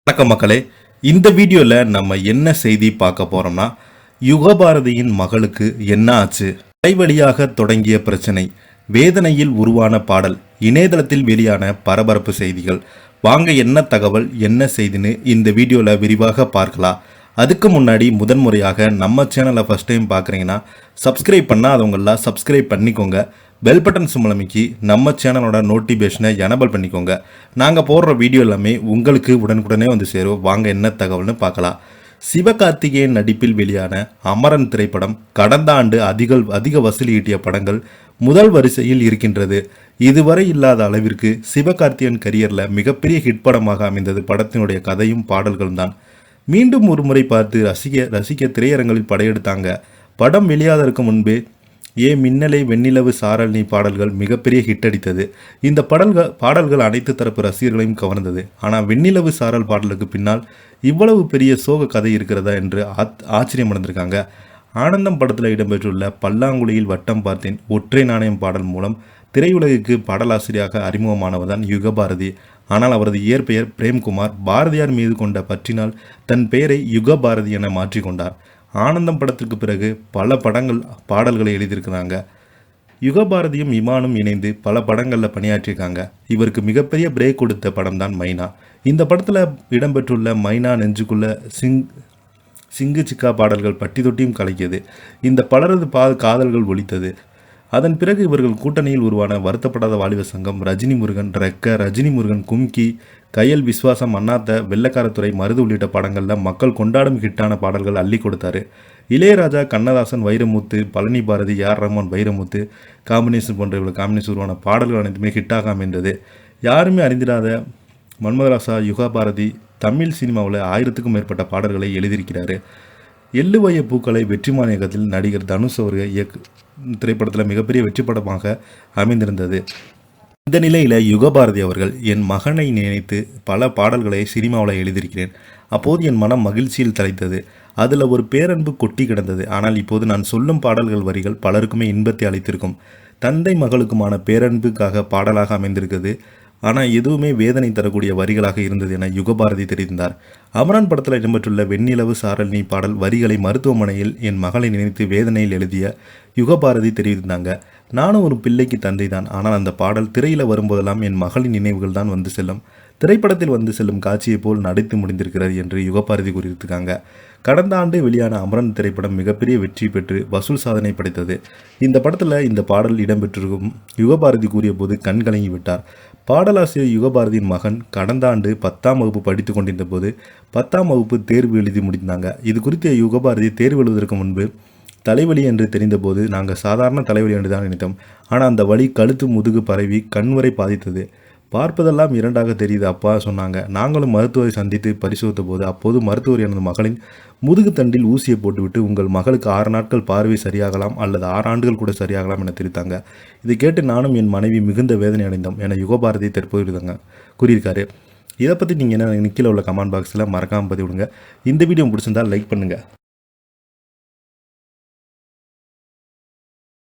வணக்கம் மக்களே, இந்த வீடியோவில் நம்ம என்ன செய்தி பார்க்க போறோம்னா, யுகபாரதியின் மகளுக்கு என்ன ஆச்சு, தலைவலியாக தொடங்கிய பிரச்சனை, வேதனையில் உருவான பாடல், இணையதளத்தில் வெளியான பரபரப்பு செய்திகள். வாங்க என்ன தகவல் என்ன செய்தின்னு இந்த வீடியோவில் விரிவாக பார்க்கலாம். அதுக்கு முன்னாடி முதன்முறையாக நம்ம சேனலை ஃபஸ்ட் டைம் பார்க்குறீங்கன்னா சப்ஸ்கிரைப் பண்ணாதவங்களாம் சப்ஸ்கிரைப் பண்ணிக்கோங்க. பெல் பட்டன் மூலமிக்கி நம்ம சேனலோட நோட்டிஃபிகேஷனை எனபிள் பண்ணிக்கோங்க. நாங்கள் போடுற வீடியோ எல்லாமே உங்களுக்கு உடனுக்குடனே வந்து சேரும். வாங்க என்ன தகவல்னு பார்க்கலாம். சிவகார்த்திகேயன் நடிப்பில் வெளியான அமரன் திரைப்படம் கடந்த ஆண்டு அதிக வசூல் ஈட்டிய படங்கள் முதல் வரிசையில் இருக்கின்றது. இதுவரை இல்லாத அளவிற்கு சிவகார்த்திகேயன் கரியரில் மிகப்பெரிய ஹிட் படமாக அமைந்தது படத்தினுடைய கதையும் பாடல்களும் தான். மீண்டும் ஒரு முறை பார்த்து ரசிக்க திரையரங்களில் படையெடுத்தாங்க. படம் வெளியாததற்கு முன்பே ஏ மின்னலை வெண்ணிலவு சாரல் நீ பாடல்கள் மிகப்பெரிய ஹிட் அடித்தது. இந்த பாடல்கள் அனைத்து தரப்பு ரசிகர்களையும் கவர்ந்தது. ஆனால் வெண்ணிலவு சாரல் பாடலுக்கு பின்னால் இவ்வளவு பெரிய சோக கதை இருக்கிறதா என்று ஆச்சரியம் அடைந்திருக்காங்க. ஆனந்தம் படத்தில் இடம்பெற்றுள்ள பல்லாங்குழியில் வட்டம் பார்த்தேன் ஒற்றை நாணயம் பாடல் மூலம் திரையுலகிற்கு பாடலாசிரியாக அறிமுகமானவர் தான் யுகபாரதி. ஆனால் அவரது இயற்பெயர் பிரேம்குமார். பாரதியார் மீது கொண்ட பற்றினால் தன் பெயரை யுகபாரதி என மாற்றிக்கொண்டார். ஆனந்தம் படத்திற்கு பிறகு பல பாடல்களை எழுதியிருக்கிறாங்க. யுகபாரதியும் இமானும் இணைந்து பல படங்களில் பணியாற்றியிருக்காங்க. இவருக்கு மிகப்பெரிய பிரேக் கொடுத்த படம் தான் மைனா. இந்த படத்தில் இடம்பெற்றுள்ள மைனா நெஞ்சுக்குள்ள சிங்கு சிக்கா பாடல்கள் பட்டி தொட்டியும் கலக்கியது. இந்த பலரது காதல்கள் ஒலித்தது. அதன் பிறகு இவர்கள் கூட்டணியில் உருவான வருத்தப்படாத வாலிப சங்கம், ரஜினி முருகன், ரஜினி முருகன், கும்கி, கையல் விஸ்வாசம், அண்ணாத்த, வெள்ளக்காரத்துறை, மருது உள்ளிட்ட படங்களில் மக்கள் கொண்டாடும் ஹிட்டான பாடல்கள் அள்ளி கொடுத்தாரு. இளையராஜா, கண்ணதாசன், வைரமுத்து, பழனி பாரதி, ஆர் ரஹ்மான், வைரமுத்து காம்பினேஷன் போன்ற இவ்வளோ காம்பினேஷன் உருவான பாடல்கள் அனைத்துமே ஹிட்டாக அமைந்தது. யாருமே அறிந்திராத மன்மதராசா யுகபாரதி தமிழ் சினிமாவில் 1000க்கும் மேற்பட்ட பாடல்களை எழுதியிருக்கிறாரு. எள்ளுவய பூக்களை வெற்றிமான் இயக்கத்தில் நடிகர் தனுஷ் அவர்கள் திரைப்படத்தில் மிகப்பெரிய வெற்றி படமாக அமைந்திருந்தது. இந்த நிலையில் யுகபாரதி அவர்கள் என் மகனை நினைத்து பல பாடல்களை சினிமாவில் எழுதியிருக்கிறேன். அப்போது என் மனம் மகிழ்ச்சியில் தலைத்தது. அதில் ஒரு பேரன்பு கொட்டி கிடந்தது. ஆனால் இப்போது நான் சொல்லும் பாடல்கள் வரிகள் பலருக்குமே இன்பத்தை அளித்திருக்கும். தந்தை மகளுக்குமான பேரன்புக்காக பாடலாக அமைந்திருக்கிறது. ஆனால் எதுவுமே வேதனை தரக்கூடிய வரிகளாக இருந்தது என யுகபாரதி தெரிவித்தார். அமரன் படத்தில் இடம்பெற்றுள்ள வெண்ணிலவு சாரல் நீ பாடல் வரிகளை மருத்துவமனையில் என் மகளை நினைத்து வேதனையில் எழுதிய யுகபாரதி தெரிவித்தாங்க. நானும் ஒரு பிள்ளைக்கு தந்தை தான். ஆனால் அந்த பாடல் திரையில் வரும்போதெல்லாம் என் மகளின் நினைவுகள் தான் வந்து செல்லும். திரைப்படத்தில் வந்து செல்லும் காட்சியை போல் நடித்து முடிந்திருக்கிறது என்று யுகபாரதி கூறியிருக்காங்க. கடந்த ஆண்டு வெளியான அமரன் திரைப்படம் மிகப்பெரிய வெற்றி பெற்று வசூல் சாதனை படைத்தது. இந்த படத்தில் இந்த பாடல் இடம்பெற்றிருக்கும் யுகபாரதி கூறிய போது கண் கலங்கி விட்டார். பாடலாசிரியர் யுகபாரதியின் மகன் கடந்த ஆண்டு 10ஆம் வகுப்பு படித்து கொண்டிருந்த போது 10ஆம் வகுப்பு தேர்வு எழுதி முடிந்தாங்க. இது குறித்த யுகபாரதி தேர்வு எழுதுவதற்கு முன்பு தலைவலி என்று தெரிந்தபோது நாங்கள் சாதாரண தலைவலி என்று தான் நினைத்தோம். ஆனால் அந்த வலி கழுத்து முதுகு பரவி கண் வரை பாதித்தது. பார்ப்பதெல்லாம் இரண்டாக தெரியுது அப்பா சொன்னாங்க. நாங்களும் மருத்துவரை சந்தித்து பரிசோதித்த போது அப்போது மருத்துவர் எனது மகளின் முதுகு தண்டில் ஊசியை போட்டுவிட்டு உங்கள் மகளுக்கு 6 நாட்கள் பார்வை சரியாகலாம் அல்லது 6 ஆண்டுகள் கூட சரியாகலாம் என தெரிவித்தாங்க. இதை கேட்டு நானும் என் மனைவி மிகுந்த வேதனை அடைந்தோம் என யுகபாரதி தற்போது கூறியிருக்காரு. இதை பற்றி நீங்கள் என்ன கீழே உள்ள கமெண்ட் பாக்ஸில் மறக்காமல் பதிவிடுங்க. இந்த வீடியோ பிடிச்சிருந்தால் லைக் பண்ணுங்கள்.